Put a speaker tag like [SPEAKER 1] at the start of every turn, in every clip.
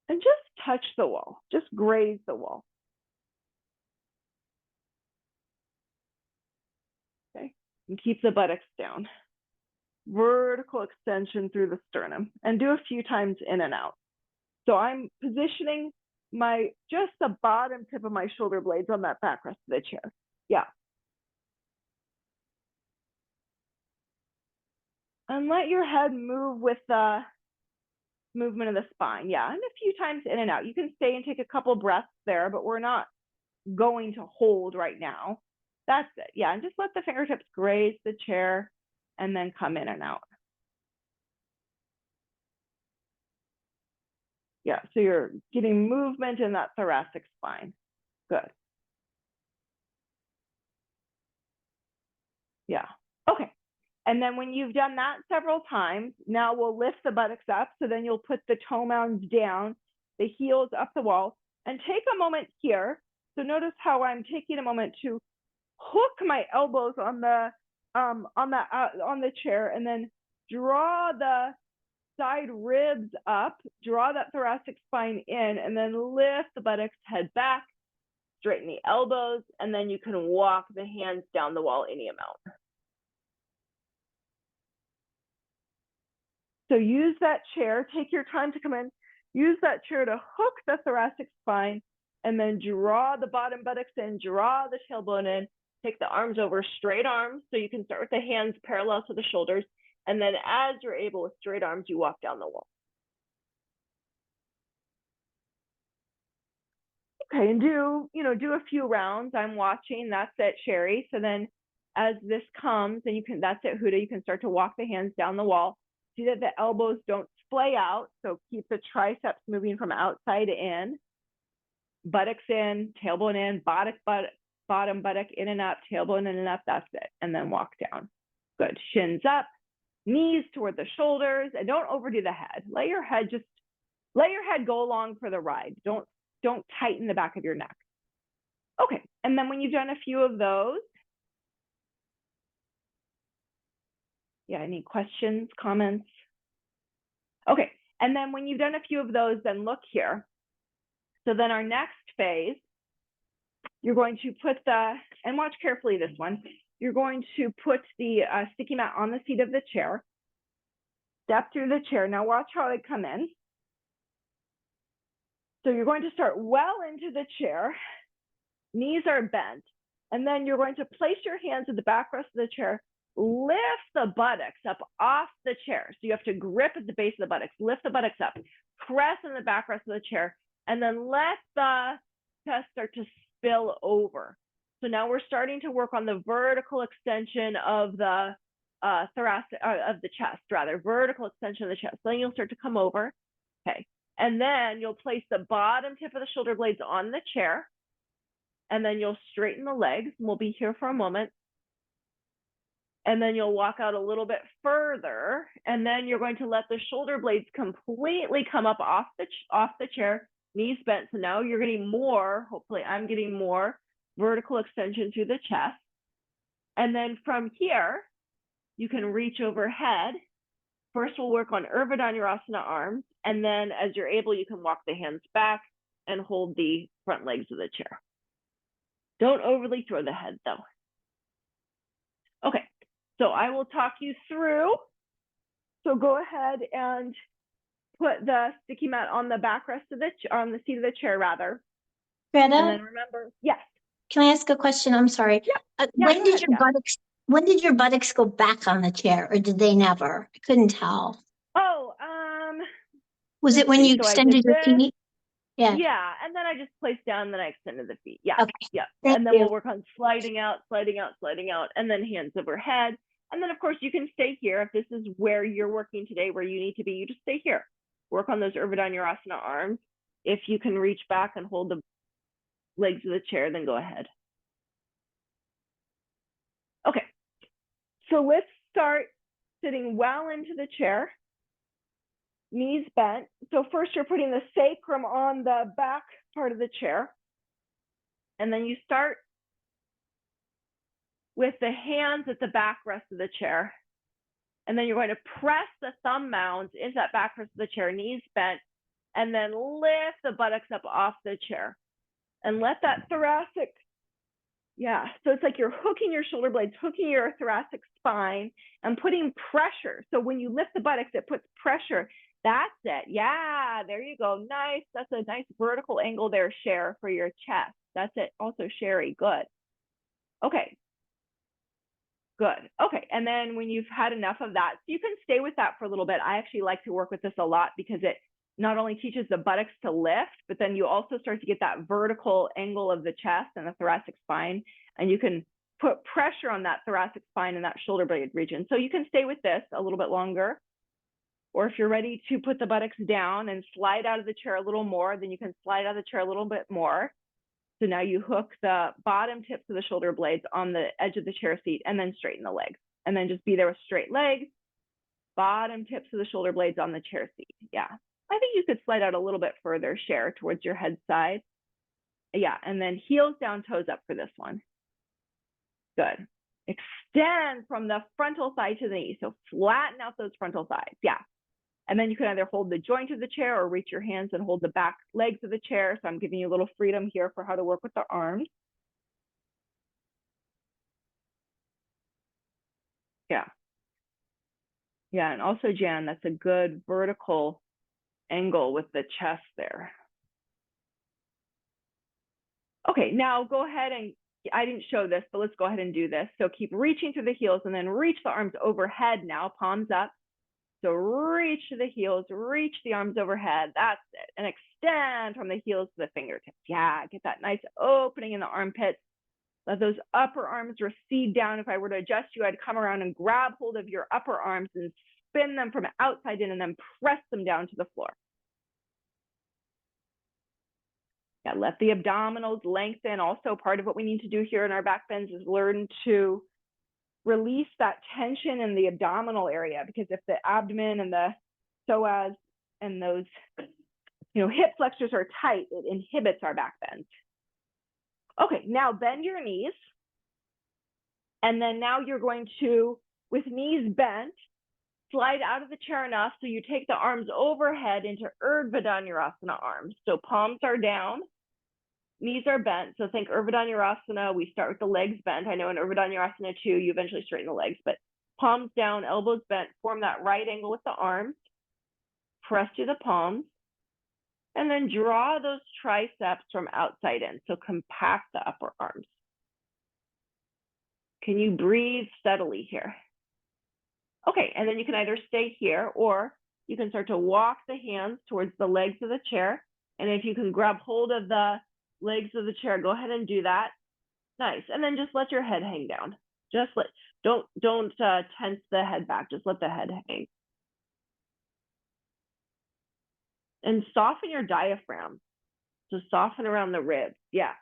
[SPEAKER 1] And just touch the wall, just graze the wall. Okay, and keep the buttocks down. Vertical extension through the sternum, and do a few times in and out. So I'm positioning just the bottom tip of my shoulder blades on that backrest of the chair. Yeah. And let your head move with the movement of the spine. Yeah, and a few times in and out. You can stay and take a couple breaths there, but we're not going to hold right now. That's it. Yeah, and just let the fingertips graze the chair and then come in and out. Yeah, so you're getting movement in that thoracic spine. Good. Yeah. Okay. And then when you've done that several times, now we'll lift the buttocks up. So then you'll put the toe mounds down, the heels up the wall, and take a moment here. So notice how I'm taking a moment to hook my elbows on the chair, and then draw the side ribs up, draw that thoracic spine in, and then lift the buttocks, head back, straighten the elbows, and then you can walk the hands down the wall any amount. So use that chair, take your time to come in, use that chair to hook the thoracic spine, and then draw the bottom buttocks in, draw the tailbone in, take the arms over, straight arms, so you can start with the hands parallel to the shoulders, and then as you're able with straight arms, you walk down the wall. Okay, and do a few rounds. I'm watching, that's it, Sherry. So then as this comes, and that's it, Huda, you can start to walk the hands down the wall. See that the elbows don't splay out, so keep the triceps moving from outside in. Buttocks in, tailbone in, bottom buttock in and up, tailbone in and up, that's it. And then walk down. Good, shins up, knees toward the shoulders, and don't overdo the head. Let your head go along for the ride. Don't tighten the back of your neck. Okay, and then when you've done a few of those, yeah, any questions, comments? Okay, and then when you've done a few of those, then look here. So then our next phase, you're going to put and watch carefully this one, you're going to put the sticky mat on the seat of the chair, step through the chair. Now watch how I come in. So you're going to start well into the chair, knees are bent, and then you're going to place your hands at the backrest of the chair, lift the buttocks up off the chair. So you have to grip at the base of the buttocks, lift the buttocks up, press in the backrest of the chair, and then let the chest start to spill over. So now we're starting to work on the vertical extension of the thoracic, of the chest, rather, vertical extension of the chest. Then you'll start to come over, okay. And then you'll place the bottom tip of the shoulder blades on the chair, and then you'll straighten the legs. We'll be here for a moment. And then you'll walk out a little bit further, and then you're going to let the shoulder blades completely come up off the chair, knees bent. So now you're getting more, hopefully I'm getting more vertical extension through the chest. And then from here, you can reach overhead. First, we'll work on Urdhva Dhanurasana arms, and then as you're able, you can walk the hands back and hold the front legs of the chair. Don't overly throw the head though. Okay, so I will talk you through. So go ahead and put the sticky mat on the backrest of on the seat of the chair, rather.
[SPEAKER 2] Greta?
[SPEAKER 1] And then remember, yes.
[SPEAKER 2] Can I ask a question? I'm sorry.
[SPEAKER 1] Yeah.
[SPEAKER 2] When did your buttocks go back on the chair, or did they never? I couldn't tell.
[SPEAKER 1] Oh,
[SPEAKER 2] was it when you extended your feet?
[SPEAKER 1] Yeah. Yeah, and then I just placed down, and then I extended the feet. Yeah.
[SPEAKER 2] Okay.
[SPEAKER 1] Yeah.
[SPEAKER 2] Thank
[SPEAKER 1] and then
[SPEAKER 2] you.
[SPEAKER 1] We'll work on sliding out, and then hands overhead. And then of course you can stay here if this is where you're working today, where you need to be. You just stay here. Work on those Urdhva Dhanurasana arms. If you can reach back and hold the legs of the chair, then go ahead. Okay. So let's start sitting well into the chair. Knees bent. So first you're putting the sacrum on the back part of the chair. And then you start with the hands at the backrest of the chair. And then you're going to press the thumb mounds into that backrest of the chair, knees bent. and then lift the buttocks up off the chair. And let that thoracic, so it's like you're hooking your shoulder blades, hooking your thoracic spine, and putting pressure. So when you lift the buttocks, it puts pressure. That's it. Yeah, there you go. Nice. That's a nice vertical angle there, Cher, for your chest. That's it. Also, Sherry, good. Okay. Good. Okay. And then when you've had enough of that, you can stay with that for a little bit. I actually like to work with this a lot because it not only teaches the buttocks to lift, but then you also start to get that vertical angle of the chest and the thoracic spine, and you can put pressure on that thoracic spine and that shoulder blade region. So you can stay with this a little bit longer. Or if you're ready to put the buttocks down and slide out of the chair a little more, then you can slide out of the chair a little bit more. So now you hook the bottom tips of the shoulder blades on the edge of the chair seat and then straighten the legs. And then just be there with straight legs, bottom tips of the shoulder blades on the chair seat. Yeah. I think you could slide out a little bit further, Cher, towards your head side. Yeah, and then heels down, toes up for this one. Good. Extend from the frontal side to the knee. So flatten out those frontal sides. Yeah. And then you can either hold the joint of the chair or reach your hands and hold the back legs of the chair. So I'm giving you a little freedom here for how to work with the arms. Yeah. Yeah, and also, Jan, that's a good vertical angle with the chest there. Okay, now go ahead and, I didn't show this, but let's go ahead and do this. So keep reaching through the heels and then reach the arms overhead now, palms up. So reach to the heels, reach the arms overhead, that's it. And extend from the heels to the fingertips. Yeah, get that nice opening in the armpits. Let those upper arms recede down. If I were to adjust you, I'd come around and grab hold of your upper arms and spin them from outside in and then press them down to the floor. Yeah, let the abdominals lengthen. Also, part of what we need to do here in our back bends is learn to release that tension in the abdominal area, because if the abdomen and the psoas and those, hip flexors are tight, it inhibits our back bends. Okay, now bend your knees. And then now you're going to, with knees bent, slide out of the chair enough so you take the arms overhead into Urdhva Dhanurasana arms. So palms are down, knees are bent. So think Urdhva Dhanurasana, we start with the legs bent. I know in Urdhva Dhanurasana too, you eventually straighten the legs, but palms down, elbows bent, form that right angle with the arms, press to the palms, and then draw those triceps from outside in. So compact the upper arms. Can you breathe steadily here? Okay, and then you can either stay here or you can start to walk the hands towards the legs of the chair. And if you can grab hold of the legs of the chair, go ahead and do that. Nice. And then just let your head hang down. Just don't tense the head back. Just let the head hang. And soften your diaphragm. So soften around the ribs. Yeah.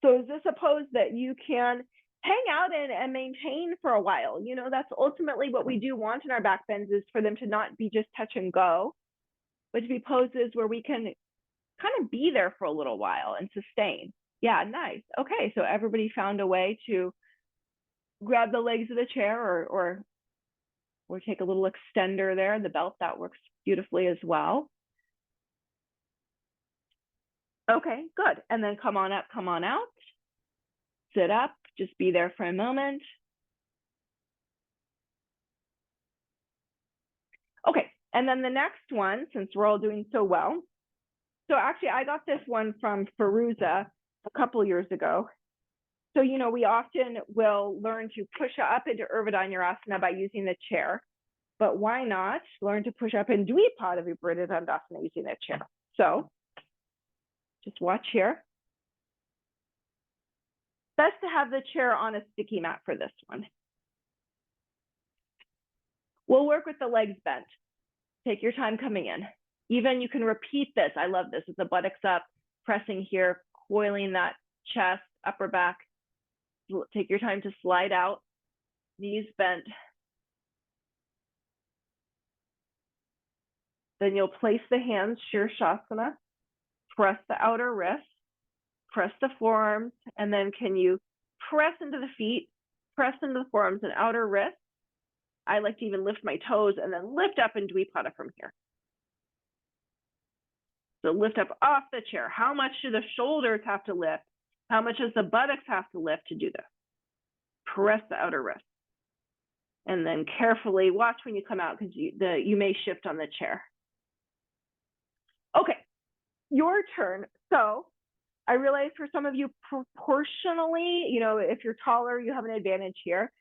[SPEAKER 1] So is this a pose that you can hang out in and maintain for a while? That's ultimately what we do want in our back bends, is for them to not be just touch and go, but to be poses where we can kind of be there for a little while and sustain. Yeah, nice. Okay, so everybody found a way to grab the legs of the chair or take a little extender there, the belt, that works beautifully as well. Okay, good. And then come on up, come on out. Sit up, just be there for a moment. Okay, and then the next one, since we're all doing so well. So actually, I got this one from Firuza a couple years ago. So, we often will learn to push up into Urdhva Dhanurasana by using the chair, but why not learn to push up in Dwi Pada Viparita Dandasana using the chair? So just watch here. Best to have the chair on a sticky mat for this one. We'll work with the legs bent. Take your time coming in. Even you can repeat this. I love this. It's the buttocks up, pressing here, coiling that chest, upper back. Take your time to slide out, knees bent. Then you'll place the hands, Shirshasana, press the outer wrist, press the forearms, and then can you press into the feet, press into the forearms and outer wrist. I like to even lift my toes and then lift up in Dwi Pada from here. So lift up off the chair. How much do the shoulders have to lift? How much does the buttocks have to lift to do this? Press the outer wrist. And then carefully watch when you come out because you may shift on the chair. Okay, your turn. So I realize for some of you proportionally, if you're taller, you have an advantage here.